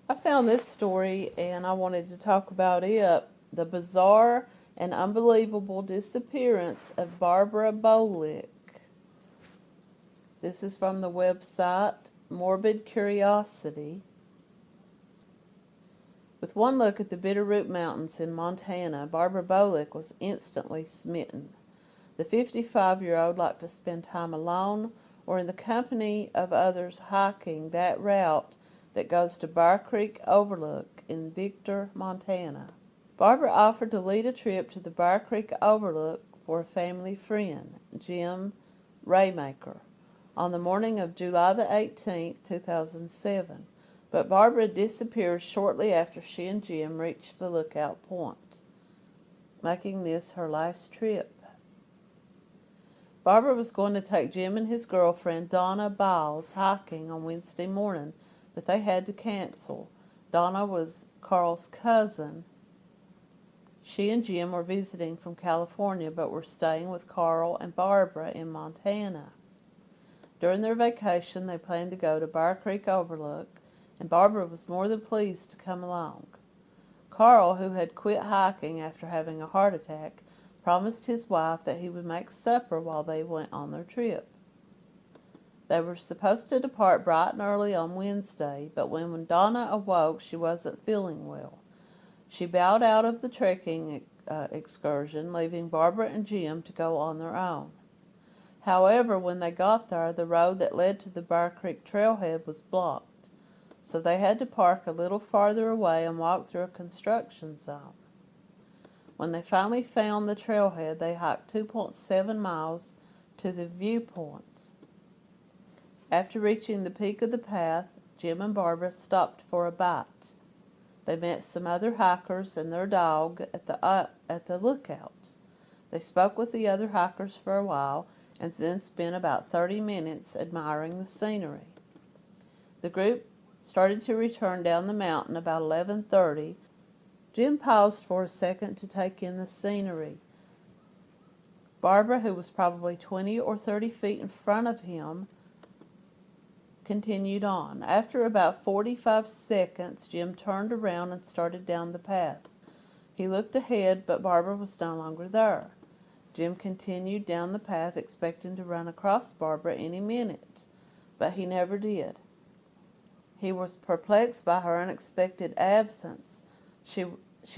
I found this story and I wanted to talk about it. The bizarre and unbelievable disappearance of Barbara Bolick. This is from the website Morbid Curiosity. With one look at the Bitterroot Mountains in Montana, Barbara Bolick was instantly smitten. The 55-year-old liked to spend time alone or in the company of others hiking that route that goes to Bear Creek Overlook in Victor, Montana. Barbara offered to lead a trip to the Bear Creek Overlook for a family friend, Jim Raymaker, on the morning of July the 18th, 2007. But Barbara disappeared shortly after she and Jim reached the lookout point, making this her last trip. Barbara was going to take Jim and his girlfriend, Donna Biles, hiking on Wednesday morning, but they had to cancel. Donna was Carl's cousin. She and Jim were visiting from California, but were staying with Carl and Barbara in Montana. During their vacation, they planned to go to Bear Creek Overlook, and Barbara was more than pleased to come along. Carl, who had quit hiking after having a heart attack, promised his wife that he would make supper while they went on their trip. They were supposed to depart bright and early on Wednesday, but when Donna awoke, she wasn't feeling well. She bowed out of the trekking excursion, leaving Barbara and Jim to go on their own. However, when they got there, the road that led to the Bear Creek trailhead was blocked, so they had to park a little farther away and walk through a construction zone. When they finally found the trailhead, they hiked 2.7 miles to the viewpoint. After reaching the peak of the path, Jim and Barbara stopped for a bite. They met some other hikers and their dog at the lookout. They spoke with the other hikers for a while and then spent about 30 minutes admiring the scenery. The group started to return down the mountain about 11:30. Jim paused for a second to take in the scenery. Barbara, who was probably 20 or 30 feet in front of him, continued on. After about 45 seconds, Jim turned around and started down the path. He looked ahead, but Barbara was no longer there. Jim continued down the path, expecting to run across Barbara any minute, but he never did. He was perplexed by her unexpected absence. She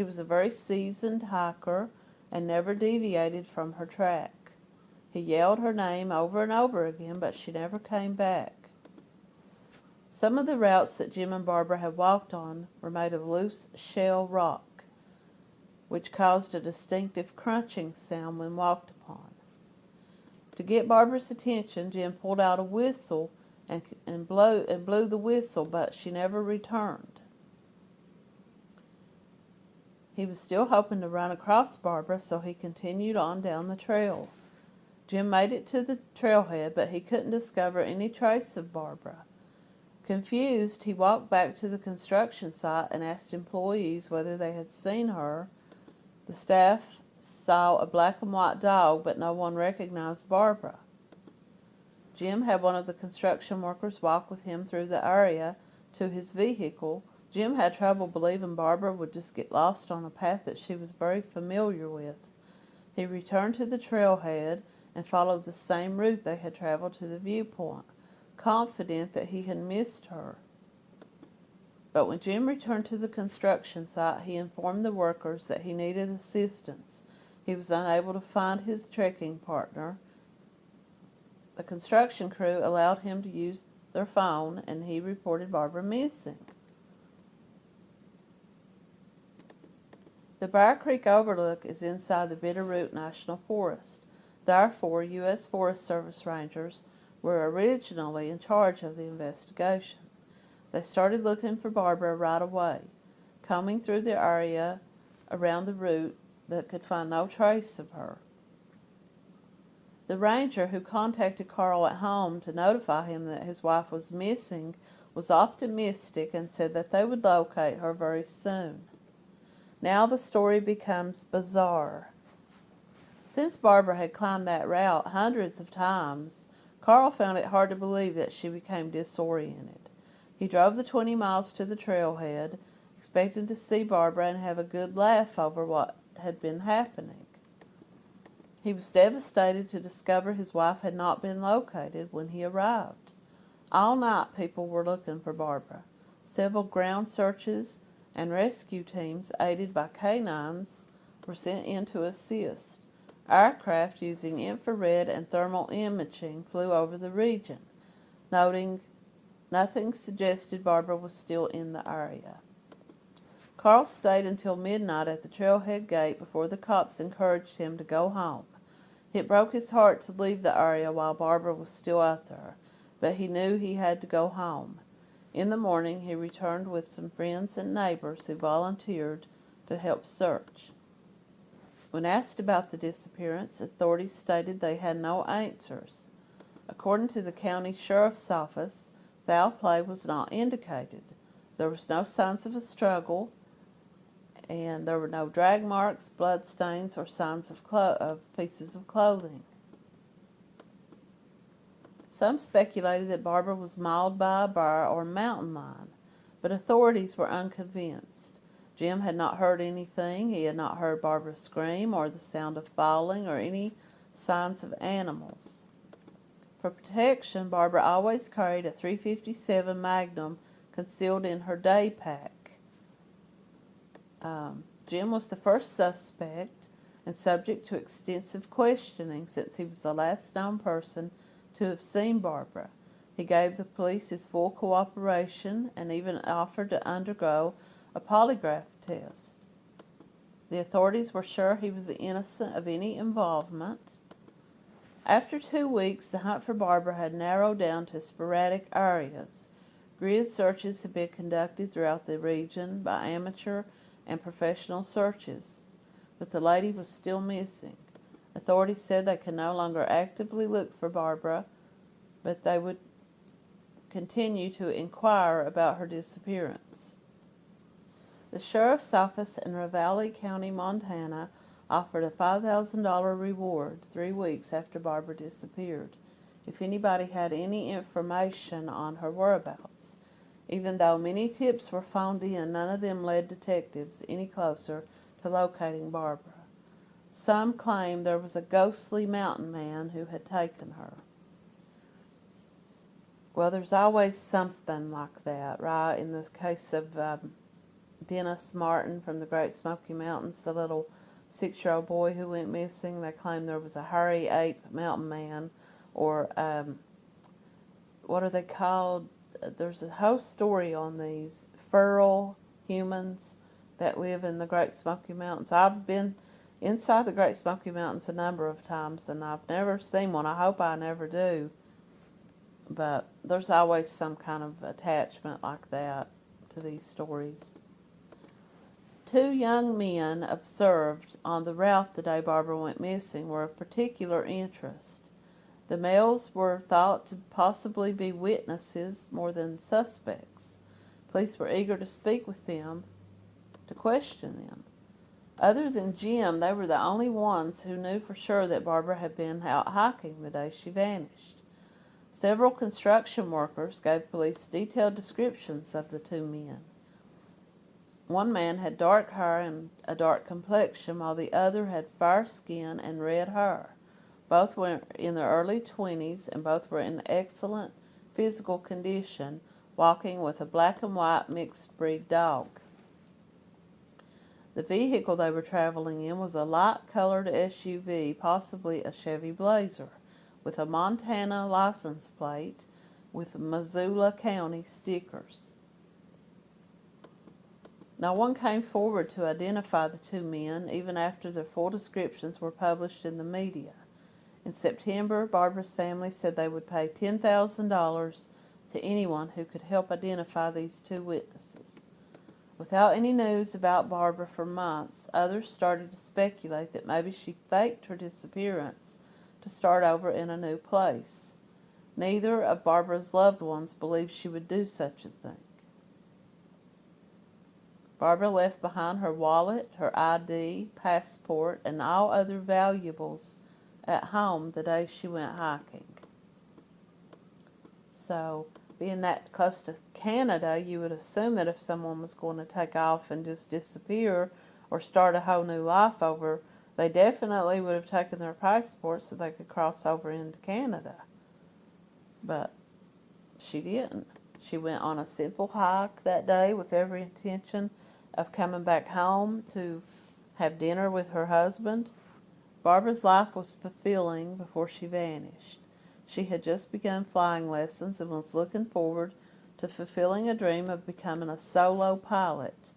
was a very seasoned hiker and never deviated from her track. He yelled her name over and over again, but she never came back. Some of the routes that Jim and Barbara had walked on were made of loose shell rock, which caused a distinctive crunching sound when walked upon. To get Barbara's attention, Jim pulled out a whistle and blew the whistle, but she never returned. He was still hoping to run across Barbara, so he continued on down the trail. Jim made it to the trailhead, but he couldn't discover any trace of Barbara. Confused, he walked back to the construction site and asked employees whether they had seen her. The staff saw a black and white dog, but no one recognized Barbara. Jim had one of the construction workers walk with him through the area to his vehicle. Jim had trouble believing Barbara would just get lost on a path that she was very familiar with. He returned to the trailhead and followed the same route they had traveled to the viewpoint, confident that he had missed her. But when Jim returned to the construction site, he informed the workers that he needed assistance. He was unable to find his trekking partner. The construction crew allowed him to use their phone, and he reported Barbara missing. The Bear Creek Overlook is inside the Bitterroot National Forest. Therefore, U.S. Forest Service rangers were originally in charge of the investigation. They started looking for Barbara right away, combing through the area around the route, but could find no trace of her. The ranger who contacted Carl at home to notify him that his wife was missing was optimistic and said that they would locate her very soon. Now the story becomes bizarre. Since Barbara had climbed that route hundreds of times, Carl found it hard to believe that she became disoriented. He drove the 20 miles to the trailhead, expecting to see Barbara and have a good laugh over what had been happening. He was devastated to discover his wife had not been located when he arrived. All night people were looking for Barbara. Several ground searches and rescue teams, aided by canines, were sent in to assist. Aircraft using infrared and thermal imaging flew over the region, noting nothing suggested Barbara was still in the area. Carl stayed until midnight at the trailhead gate before the cops encouraged him to go home. It broke his heart to leave the area while Barbara was still out there, but he knew he had to go home. In the morning, he returned with some friends and neighbors who volunteered to help search. When asked about the disappearance, authorities stated they had no answers. According to the county sheriff's office, foul play was not indicated. There was no signs of a struggle, and there were no drag marks, blood stains, or signs of pieces of clothing. Some speculated that Barbara was mauled by a bear or mountain lion, but authorities were unconvinced. Jim had not heard anything. He had not heard Barbara scream or the sound of falling or any signs of animals. For protection, Barbara always carried a .357 Magnum concealed in her day pack. Jim was the first suspect and subject to extensive questioning since he was the last known person to have seen Barbara. He gave the police his full cooperation and even offered to undergo a polygraph test. The authorities were sure he was innocent of any involvement. After 2 weeks, the hunt for Barbara had narrowed down to sporadic areas. Grid searches had been conducted throughout the region by amateur and professional searches, but the lady was still missing. Authorities said they could no longer actively look for Barbara, but they would continue to inquire about her disappearance. The sheriff's office in Ravalli County, Montana, offered a $5,000 reward 3 weeks after Barbara disappeared if anybody had any information on her whereabouts. Even though many tips were phoned in, none of them led detectives any closer to locating Barbara. Some claimed there was a ghostly mountain man who had taken her. Well, there's always something like that, right? In the case of Dennis Martin from the Great Smoky Mountains, the little 6-year-old boy who went missing, they claimed there was a hairy ape mountain man, or what are they called? There's a whole story on these feral humans that live in the Great Smoky Mountains. I've been inside the Great Smoky Mountains a number of times, and I've never seen one. I hope I never do. But there's always some kind of attachment like that to these stories. 2 young men observed on the route the day Barbara went missing were of particular interest. The males were thought to possibly be witnesses more than suspects. Police were eager to speak with them, to question them. Other than Jim, they were the only ones who knew for sure that Barbara had been out hiking the day she vanished. Several construction workers gave police detailed descriptions of the 2 men. One man had dark hair and a dark complexion, while the other had fair skin and red hair. Both were in their early 20s, and both were in excellent physical condition, walking with a black and white mixed breed dog. The vehicle they were traveling in was a light-colored SUV, possibly a Chevy Blazer, with a Montana license plate with Missoula County stickers. No one came forward to identify the 2 men, even after their full descriptions were published in the media. In September, Barbara's family said they would pay $10,000 to anyone who could help identify these 2 witnesses. Without any news about Barbara for months, others started to speculate that maybe she faked her disappearance to start over in a new place. Neither of Barbara's loved ones believed she would do such a thing. Barbara left behind her wallet, her ID, passport, and all other valuables at home the day she went hiking. So being that close to Canada, you would assume that if someone was going to take off and just disappear or start a whole new life over, they definitely would have taken their passport so they could cross over into Canada. But she didn't. She went on a simple hike that day with every intention of coming back home to have dinner with her husband. Barbara's life was fulfilling before she vanished. She had just begun flying lessons and was looking forward to fulfilling a dream of becoming a solo pilot.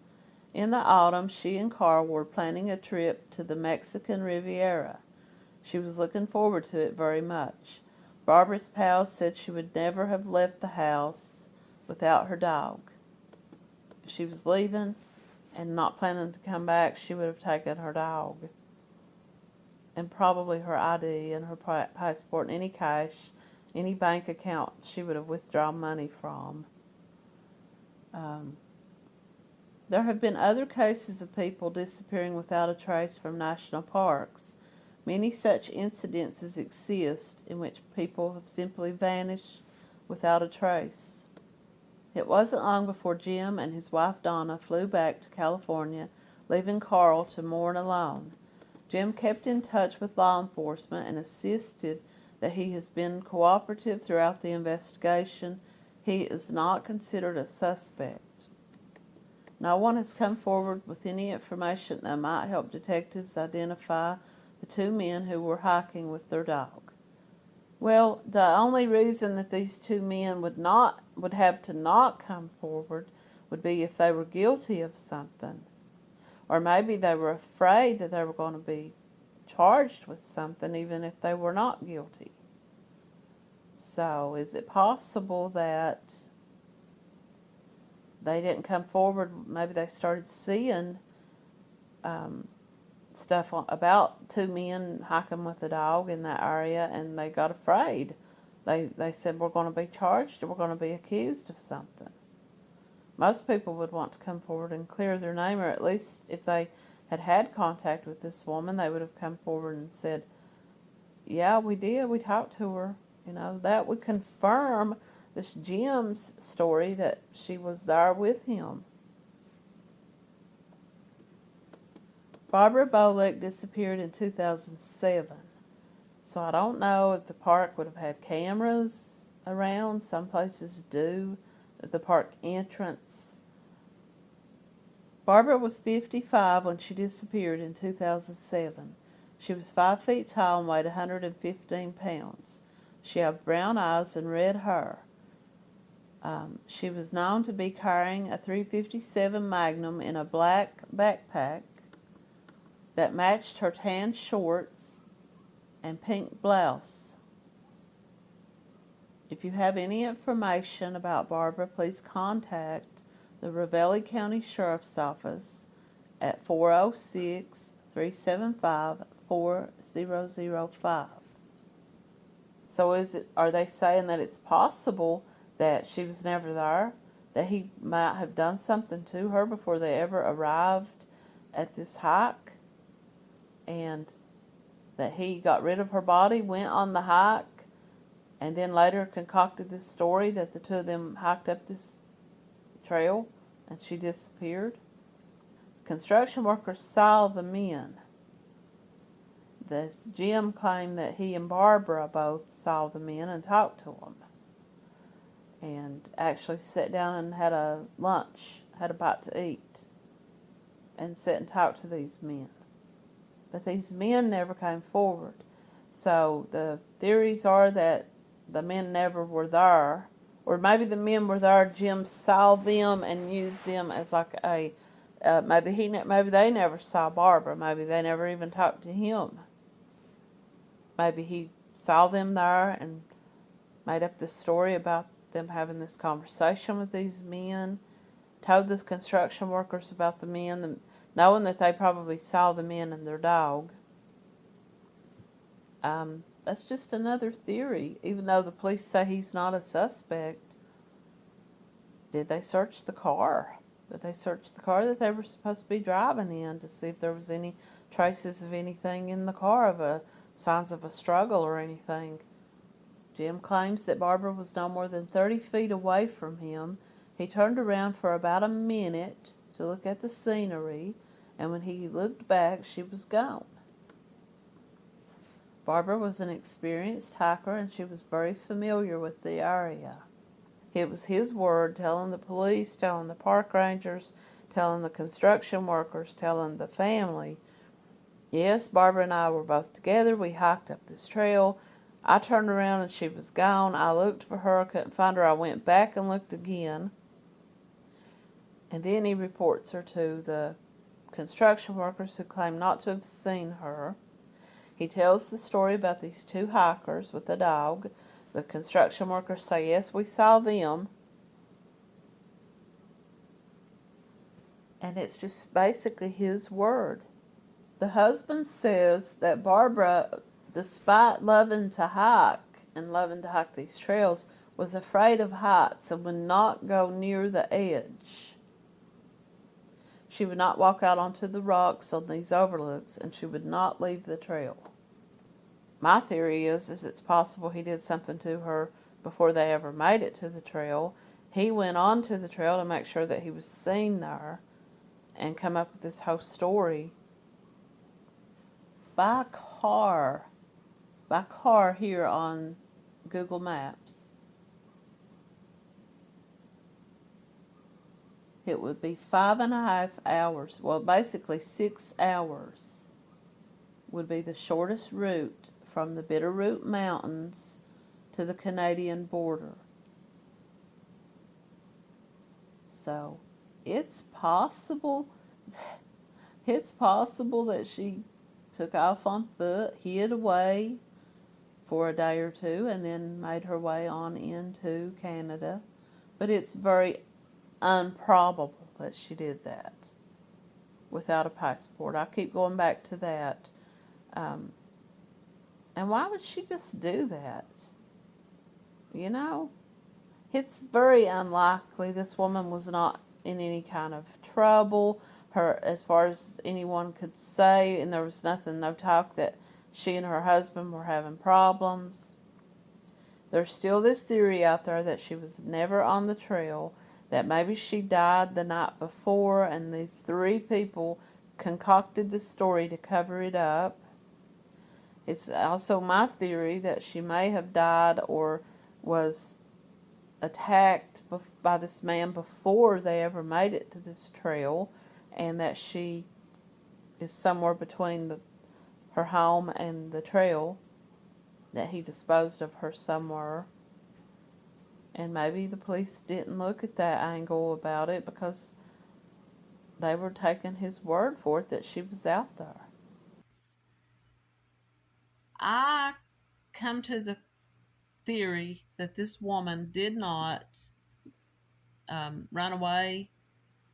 In the autumn, she and Carl were planning a trip to the Mexican Riviera. She was looking forward to it very much. Barbara's pals said she would never have left the house without her dog. If she was leaving and not planning to come back, she would have taken her dog and probably her ID and her passport and any cash, any bank account she would have withdrawn money from. There have been other cases of people disappearing without a trace from national parks. Many such incidences exist in which people have simply vanished without a trace. It wasn't long before Jim and his wife Donna flew back to California, leaving Carl to mourn alone. Jim kept in touch with law enforcement and insisted that he has been cooperative throughout the investigation. He is not considered a suspect. No one has come forward with any information that might help detectives identify the two men who were hiking with their dog. Well, the only reason that these two men would have to not come forward would be if they were guilty of something. Or maybe they were afraid that they were going to be charged with something even if they were not guilty. So is it possible that they didn't come forward? Maybe they started seeing stuff about two men hiking with a dog in that area and they got afraid. They said, we're going to be charged or we're going to be accused of something. Most people would want to come forward and clear their name, or at least if they had had contact with this woman, they would have come forward and said, yeah, we did. We talked to her. You know, that would confirm this Jim's story that she was there with him. Barbara Bolick disappeared in 2007. So I don't know if the park would have had cameras around. Some places do. At the park entrance. Barbara was 55 when she disappeared in 2007. She was 5 feet tall and weighed 115 pounds. She had brown eyes and red hair. She was known to be carrying a .357 Magnum in a black backpack that matched her tan shorts and pink blouse. If you have any information about Barbara, please contact the Ravalli County Sheriff's Office at 406-375-4005. So are they saying that it's possible that she was never there, that he might have done something to her before they ever arrived at this hike, and that he got rid of her body, went on the hike, and then later concocted this story that the two of them hiked up this trail and she disappeared? Construction workers saw the men. This Jim claimed that he and Barbara both saw the men and talked to them. And actually sat down and had a lunch, had a bite to eat, and sat and talked to these men. But these men never came forward. So the theories are that the men never were there, or maybe the men were there, Jim saw them and used them as like a, maybe they never saw Barbara, maybe they never even talked to him. Maybe he saw them there and made up this story about them having this conversation with these men, told the construction workers about the men, knowing that they probably saw the men and their dog. That's just another theory. Even though the police say he's not a suspect, did they search the car? Did they search the car that they were supposed to be driving in to see if there was any traces of anything in the car, of signs of a struggle or anything? Jim claims that Barbara was no more than 30 feet away from him. He turned around for about a minute to look at the scenery, and when he looked back, she was gone. Barbara was an experienced hiker, and she was very familiar with the area. It was his word, telling the police, telling the park rangers, telling the construction workers, telling the family. Yes, Barbara and I were both together. We hiked up this trail. I turned around and she was gone. I looked for her, couldn't find her. I went back and looked again. And then he reports her to the construction workers who claim not to have seen her. He tells the story about these two hikers with a dog. The construction workers say, yes, we saw them. And it's just basically his word. The husband says that Barbara, despite loving to hike and loving to hike these trails, was afraid of heights and would not go near the edge. She would not walk out onto the rocks on these overlooks, and she would not leave the trail. My theory is it's possible he did something to her before they ever made it to the trail. He went on to the trail to make sure that he was seen there and come up with this whole story by car here on Google Maps. It would be 5.5 hours. Well, basically 6 hours would be the shortest route from the Bitterroot Mountains to the Canadian border. So it's possible that she took off on foot, hid away for a day or two, and then made her way on into Canada. But it's very improbable that she did that without a passport. I keep going back to that. And why would she just do that? You know? It's very unlikely. This woman was not in any kind of trouble. As far as anyone could say, and there was no talk that she and her husband were having problems. There's still this theory out there that she was never on the trail, that maybe she died the night before, and these three people concocted the story to cover it up. It's also my theory that she may have died or was attacked by this man before they ever made it to this trail, and that she is somewhere between her home and the trail, that he disposed of her somewhere. And maybe the police didn't look at that angle about it because they were taking his word for it that she was out there. I come to the theory that this woman did not run away.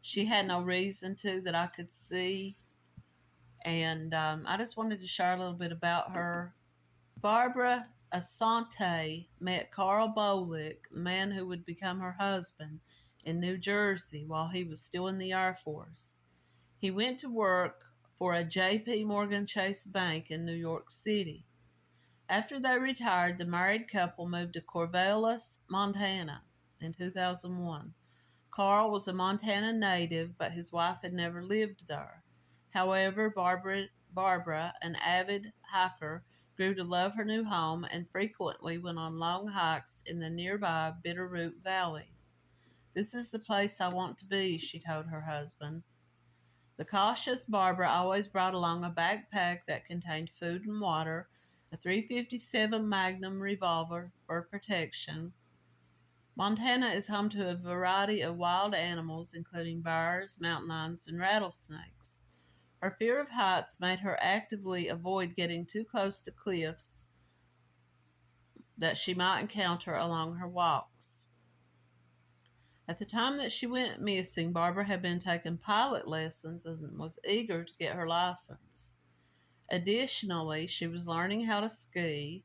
She had no reason to that I could see. And I just wanted to share a little bit about her. Barbara Asante met Carl Bolick, the man who would become her husband, in New Jersey while he was still in the Air Force. He went to work for a J.P. Morgan Chase Bank in New York City. After they retired, the married couple moved to Corvallis, Montana in 2001. Carl was a Montana native, but his wife had never lived there. However, Barbara, an avid hiker, grew to love her new home and frequently went on long hikes in the nearby Bitterroot Valley. "This is the place I want to be," she told her husband. The cautious Barbara always brought along a backpack that contained food and water, a .357 Magnum revolver for protection. Montana is home to a variety of wild animals, including bears, mountain lions, and rattlesnakes. Her fear of heights made her actively avoid getting too close to cliffs that she might encounter along her walks. At the time that she went missing, Barbara had been taking pilot lessons and was eager to get her license. Additionally, she was learning how to ski.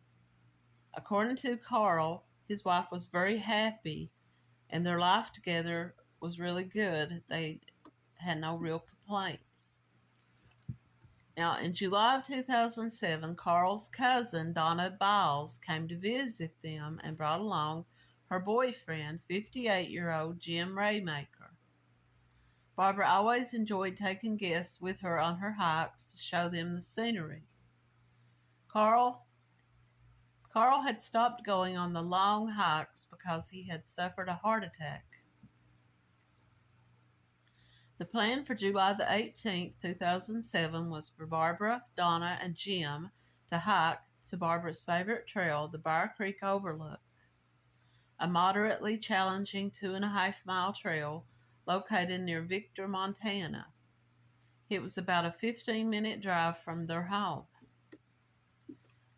According to Carl, his wife was very happy and their life together was really good. They had no real complaints. Now, in July of 2007, Carl's cousin, Donna Biles, came to visit them and brought along her boyfriend, 58-year-old Jim Raymaker. Barbara always enjoyed taking guests with her on her hikes to show them the scenery. Carl had stopped going on the long hikes because he had suffered a heart attack. The plan for July the 18th, 2007 was for Barbara, Donna, and Jim to hike to Barbara's favorite trail, the Bear Creek Overlook, a moderately challenging 2.5-mile trail located near Victor, Montana. It was about a 15-minute drive from their home.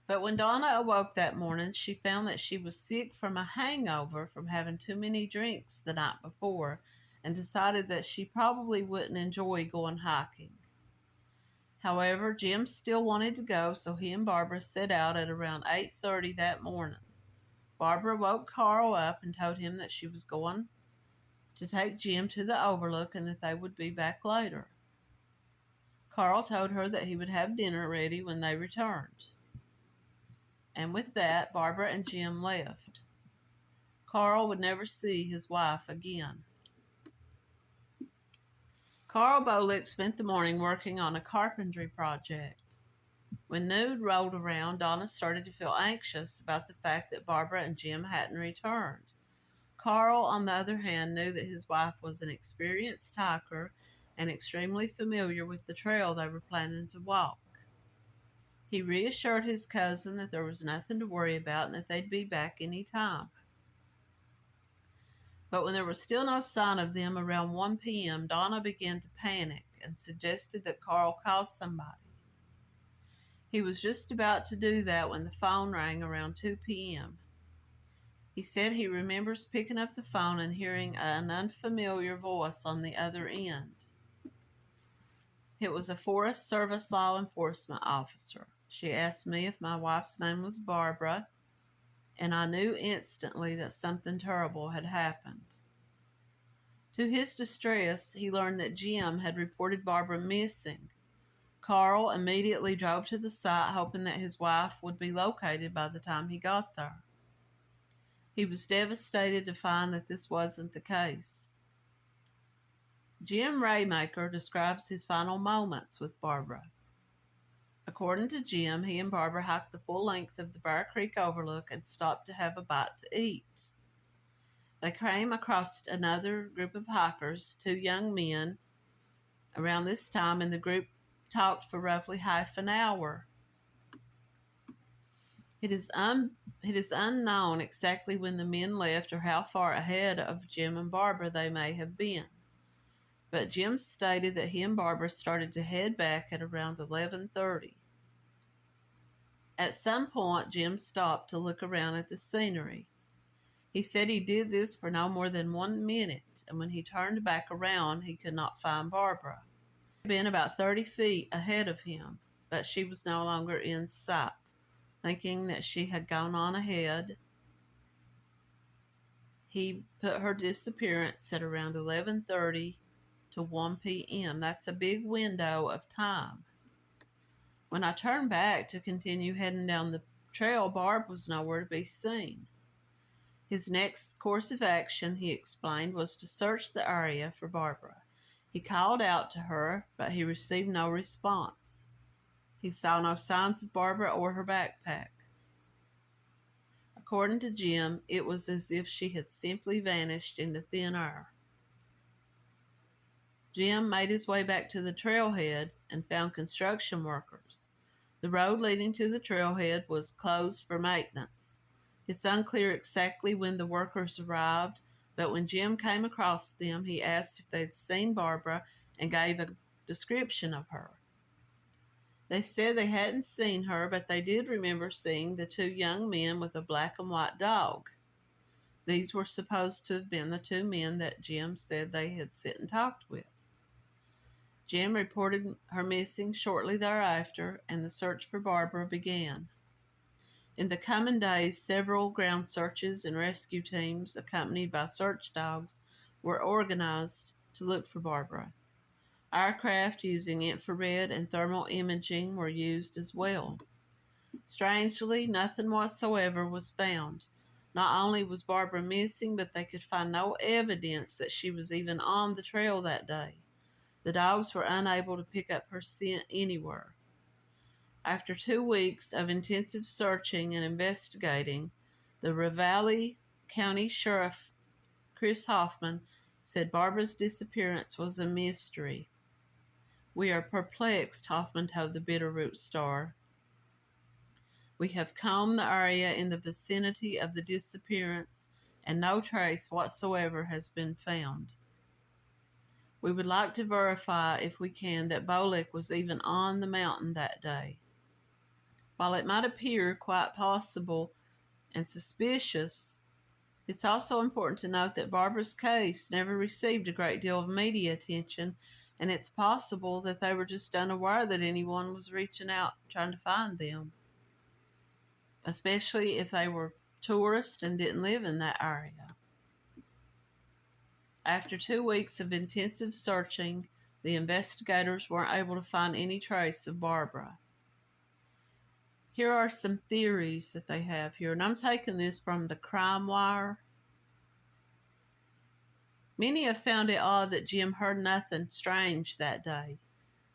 But when Donna awoke that morning, she found that she was sick from a hangover from having too many drinks the night before, and decided that she probably wouldn't enjoy going hiking. However, Jim still wanted to go, so he and Barbara set out at around 8:30 that morning. Barbara woke Carl up and told him that she was going to take Jim to the overlook and that they would be back later. Carl told her that he would have dinner ready when they returned. And with that, Barbara and Jim left. Carl would never see his wife again. Carl Bolick spent the morning working on a carpentry project. When noon rolled around, Donna started to feel anxious about the fact that Barbara and Jim hadn't returned. Carl, on the other hand, knew that his wife was an experienced hiker and extremely familiar with the trail they were planning to walk. He reassured his cousin that there was nothing to worry about and that they'd be back any time. But when there was still no sign of them around 1 p.m., Donna began to panic and suggested that Carl call somebody. He was just about to do that when the phone rang around 2 p.m. He said he remembers picking up the phone and hearing an unfamiliar voice on the other end. It was a Forest Service law enforcement officer. She asked me if my wife's name was Barbara, and I knew instantly that something terrible had happened. To his distress, he learned that Jim had reported Barbara missing. Carl immediately drove to the site, hoping that his wife would be located by the time he got there. He was devastated to find that this wasn't the case. Jim Raymaker describes his final moments with Barbara. According to Jim, he and Barbara hiked the full length of the Bear Creek Overlook and stopped to have a bite to eat. They came across another group of hikers, 2 young men, around this time, and the group talked for roughly half an hour. It is unknown exactly when the men left or how far ahead of Jim and Barbara they may have been. But Jim stated that he and Barbara started to head back at around 11:30. At some point, Jim stopped to look around at the scenery. He said he did this for no more than 1 minute, and when he turned back around, he could not find Barbara. He had been about 30 feet ahead of him, but she was no longer in sight. Thinking that she had gone on ahead, he put her disappearance at around 11:30 to 1 p.m. That's a big window of time. When I turned back to continue heading down the trail, Barb was nowhere to be seen. His next course of action, he explained, was to search the area for Barbara. He called out to her, but he received no response. He saw no signs of Barbara or her backpack. According to Jim, it was as if she had simply vanished into thin air. Jim made his way back to the trailhead and found construction workers. The road leading to the trailhead was closed for maintenance. It's unclear exactly when the workers arrived, but when Jim came across them, he asked if they'd seen Barbara and gave a description of her. They said they hadn't seen her, but they did remember seeing the 2 young men with a black and white dog. These were supposed to have been the 2 men that Jim said they had sit and talked with. Jim reported her missing shortly thereafter, and the search for Barbara began. In the coming days, several ground searches and rescue teams, accompanied by search dogs, were organized to look for Barbara. Aircraft using infrared and thermal imaging were used as well. Strangely, nothing whatsoever was found. Not only was Barbara missing, but they could find no evidence that she was even on the trail that day. The dogs were unable to pick up her scent anywhere. After 2 weeks of intensive searching and investigating, the Ravalli County Sheriff Chris Hoffman said Barbara's disappearance was a mystery. "We are perplexed," Hoffman told the Bitterroot Star. "We have combed the area in the vicinity of the disappearance, and no trace whatsoever has been found. We would like to verify, if we can, that Bolick was even on the mountain that day. While it might appear quite possible and suspicious, it's also important to note that Barbara's case never received a great deal of media attention, and it's possible that they were just unaware that anyone was reaching out trying to find them, especially if they were tourists and didn't live in that area." After 2 weeks of intensive searching, the investigators weren't able to find any trace of Barbara. Here are some theories that they have here, and I'm taking this from the Crime Wire. Many have found it odd that Jim heard nothing strange that day.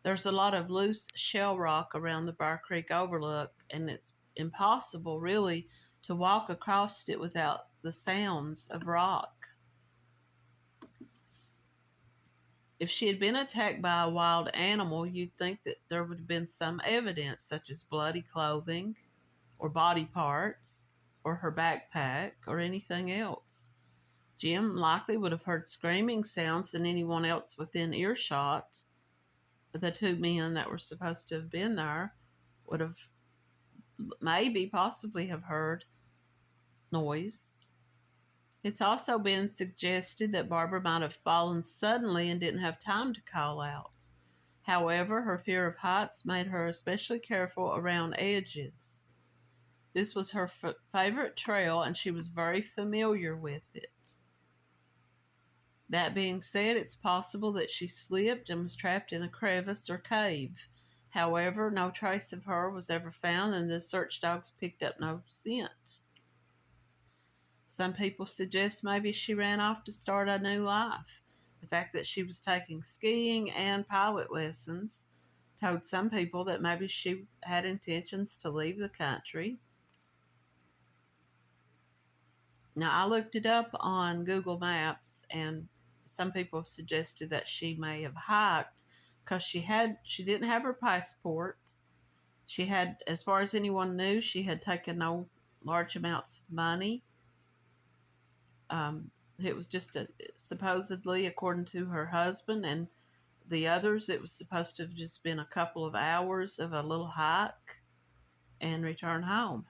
There's a lot of loose shell rock around the Bear Creek Overlook, and it's impossible, really, to walk across it without the sounds of rock. If she had been attacked by a wild animal, you'd think that there would have been some evidence, such as bloody clothing, or body parts, or her backpack, or anything else. Jim likely would have heard screaming sounds than anyone else within earshot. The 2 men that were supposed to have been there would have possibly have heard noise. It's also been suggested that Barbara might have fallen suddenly and didn't have time to call out. However, her fear of heights made her especially careful around edges. This was her favorite trail, and she was very familiar with it. That being said, it's possible that she slipped and was trapped in a crevice or cave. However, no trace of her was ever found, and the search dogs picked up no scent. Some people suggest maybe she ran off to start a new life. The fact that she was taking skiing and pilot lessons told some people that maybe she had intentions to leave the country. Now, I looked it up on Google Maps, and some people suggested that she may have hiked because she didn't have her passport. She had, as far as anyone knew, she had taken no large amounts of money. It was just supposedly, according to her husband and the others, it was supposed to have just been a couple of hours of a little hike and return home.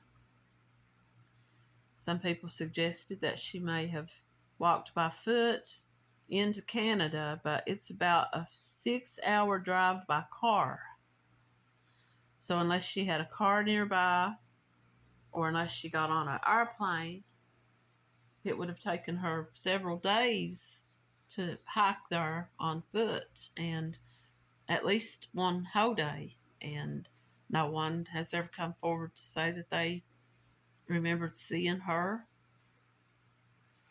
Some people suggested that she may have walked by foot into Canada, but it's about a 6-hour drive by car. So unless she had a car nearby, or unless she got on an airplane, it would have taken her several days to hike there on foot, and at least one whole day. And no one has ever come forward to say that they remembered seeing her.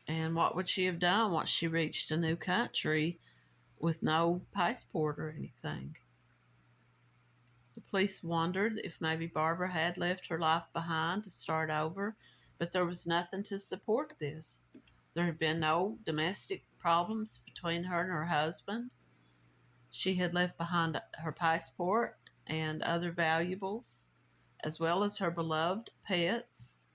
And what would she have done once she reached a new country with no passport or anything? The police wondered if maybe Barbara had left her life behind to start over, but there was nothing to support this. There had been no domestic problems between her and her husband. She had left behind her passport and other valuables, as well as her beloved pets.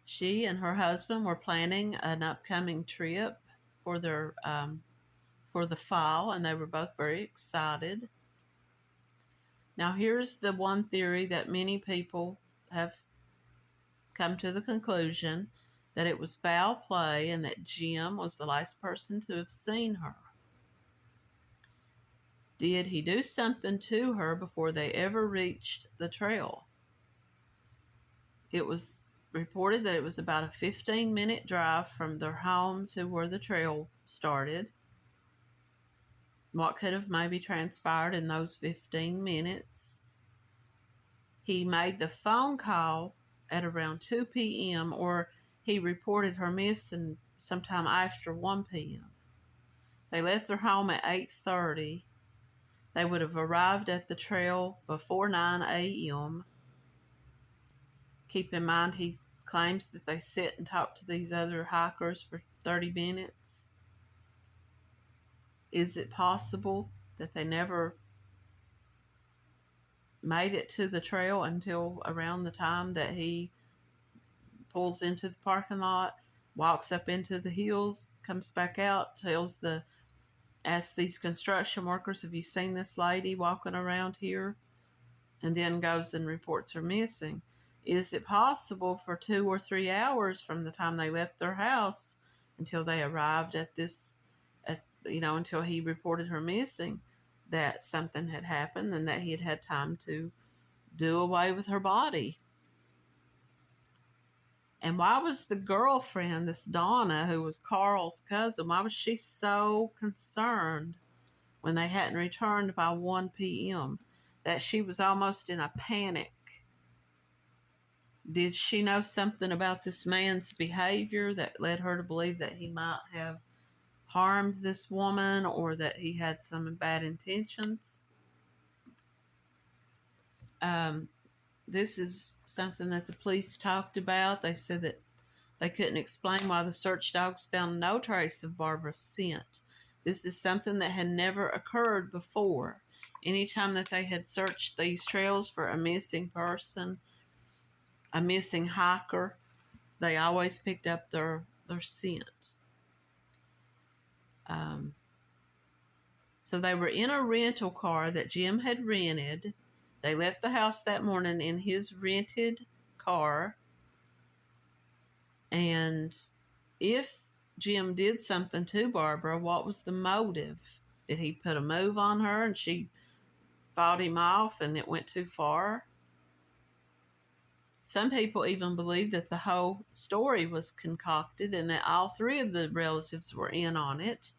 She and her husband were planning an upcoming trip for the fall, and they were both very excited. Now, here's the one theory that many people have come to the conclusion that it was foul play and that Jim was the last person to have seen her. Did he do something to her before they ever reached the trail? It was reported that it was about a 15-minute drive from their home to where the trail started. what could have maybe transpired in those 15 minutes. He made the phone call at around 2 p.m. or he reported her missing sometime after 1 p.m. They left their home at 8:30. They would have arrived at the trail before 9 a.m. Keep in mind, he claims that they sit and talk to these other hikers for 30 minutes. Is it possible that they never made it to the trail until around the time that he pulls into the parking lot, walks up into the hills, comes back out, asks these construction workers, have you seen this lady walking around here? And then goes and reports her missing. Is it possible for 2 or 3 hours from the time they left their house until they arrived until he reported her missing, that something had happened and that he had had time to do away with her body? And why was the girlfriend, this Donna, who was Carl's cousin, why was she so concerned when they hadn't returned by 1 p.m. that she was almost in a panic? Did she know something about this man's behavior that led her to believe that he might have harmed this woman or that he had some bad intentions? This is something that the police talked about. They said that they couldn't explain why the search dogs found no trace of Barbara's scent. This is something that had never occurred before. Anytime that they had searched these trails for a missing person, a missing hiker, they always picked up their scent. So they were in a rental car that Jim had rented. They left the house that morning in his rented car. And if Jim did something to Barbara, what was the motive? Did he put a move on her and she fought him off and it went too far? Some people even believe that the whole story was concocted and that all three of the relatives were in on it.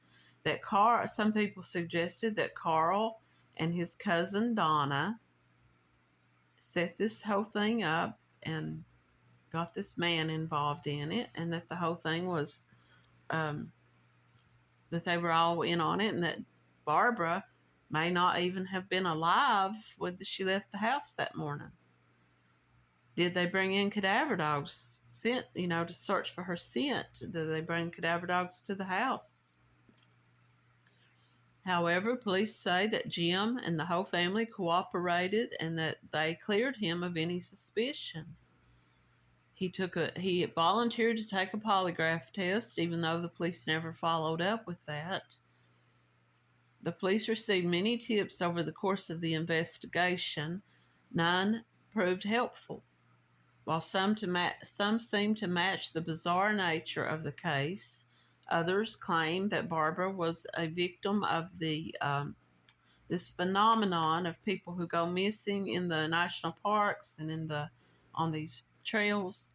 Some people suggested that Carl and his cousin Donna set this whole thing up and got this man involved in it, and that the whole thing was that they were all in on it, and that Barbara may not even have been alive when she left the house that morning. Did they bring in cadaver dogs to search for her scent? Did they bring cadaver dogs to the house? However, police say that Jim and the whole family cooperated and that they cleared him of any suspicion. He volunteered to take a polygraph test, even though the police never followed up with that. The police received many tips over the course of the investigation. None proved helpful. While some seemed to match the bizarre nature of the case, others claimed that Barbara was a victim of this phenomenon of people who go missing in the national parks and on these trails,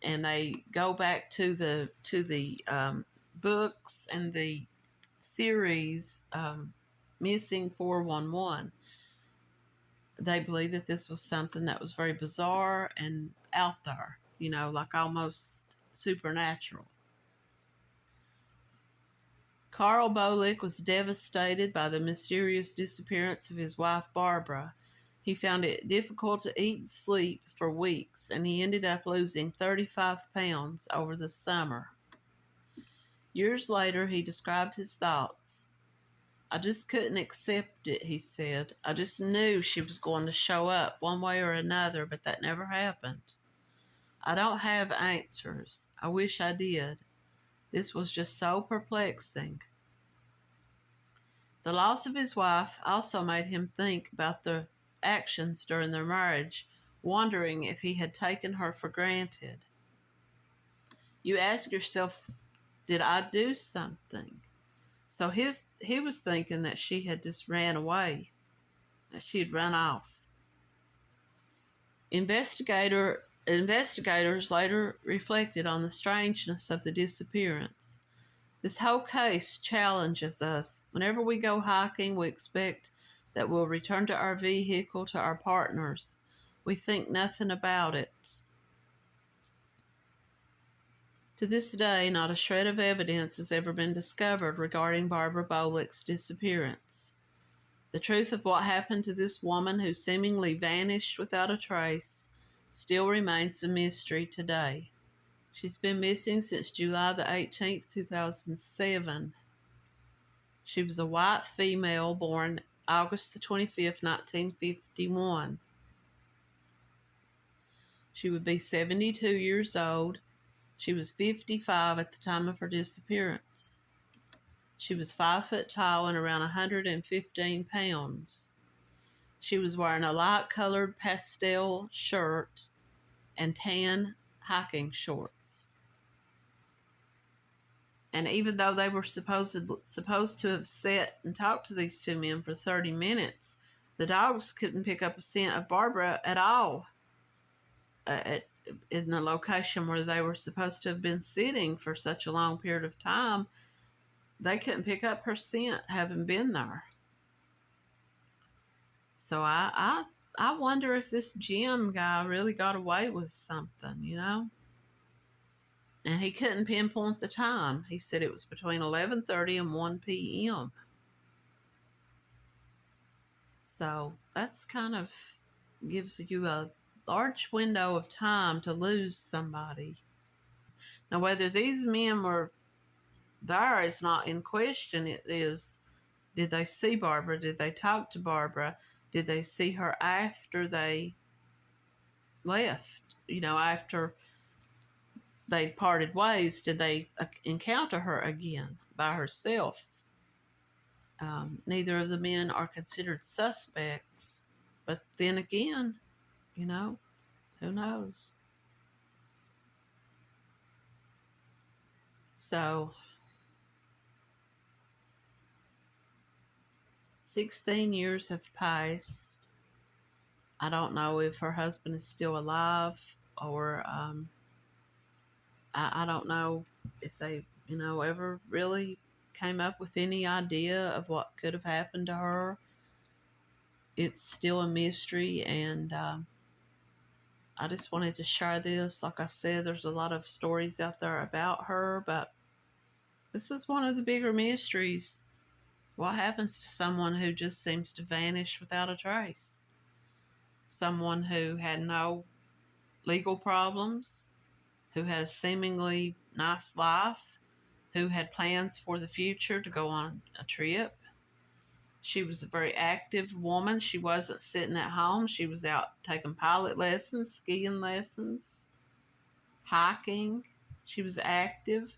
and they go back to the books and the series Missing 411. They believe that this was something that was very bizarre and out there, like almost supernatural. Carl Bolick was devastated by the mysterious disappearance of his wife Barbara. He found it difficult to eat and sleep for weeks, and he ended up losing 35 pounds over the summer. Years later, he described his thoughts. I just couldn't accept it, he said. I just knew she was going to show up one way or another, but that never happened. I don't have answers. I wish I did. This was just so perplexing. The loss of his wife also made him think about the actions during their marriage, wondering if he had taken her for granted. You ask yourself, did I do something? So he was thinking that she had just ran away, that she had run off. Investigators later reflected on the strangeness of the disappearance. This whole case challenges us. Whenever we go hiking, we expect that we'll return to our vehicle, to our partners. We think nothing about it. To this day, not a shred of evidence has ever been discovered regarding Barbara Bolick's disappearance. The truth of what happened to this woman who seemingly vanished without a trace still remains a mystery today. She's been missing since July the 18th, 2007. She was a white female born August the 25th, 1951. She would be 72 years old. She was 55 at the time of her disappearance. She was 5 foot tall and around 115 pounds. She was wearing a light-colored pastel shirt and tan hiking shorts. And even though they were supposed to have sat and talked to these two men for 30 minutes, the dogs couldn't pick up a scent of Barbara at all in the location where they were supposed to have been sitting for such a long period of time. They couldn't pick up her scent having been there. So I wonder if this Jim guy really got away with something, you know? And he couldn't pinpoint the time. He said it was between 11:30 and 1 p.m. So that's kind of gives you a large window of time to lose somebody. Now, whether these men were there is not in question. It is, did they see Barbara? Did they talk to Barbara? Did they see her after they left? You know, after they parted ways, did they encounter her again by herself? Neither of the men are considered suspects. But then again, you know, who knows? So, 16 years have passed. I don't know if her husband is still alive, or I don't know if they, ever really came up with any idea of what could have happened to her. It's still a mystery, and I just wanted to share this. Like I said, there's a lot of stories out there about her, but this is one of the bigger mysteries. What happens to someone who just seems to vanish without a trace? Someone who had no legal problems, who had a seemingly nice life, who had plans for the future to go on a trip. She was a very active woman. She wasn't sitting at home. She was out taking pilot lessons, skiing lessons, hiking. She was active.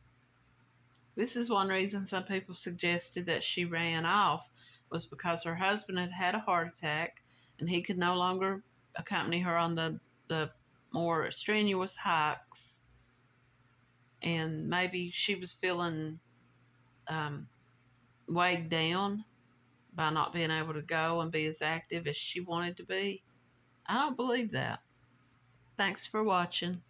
This is one reason some people suggested that she ran off, was because her husband had had a heart attack and he could no longer accompany her on the more strenuous hikes. And maybe she was feeling weighed down by not being able to go and be as active as she wanted to be. I don't believe that. Thanks for watching.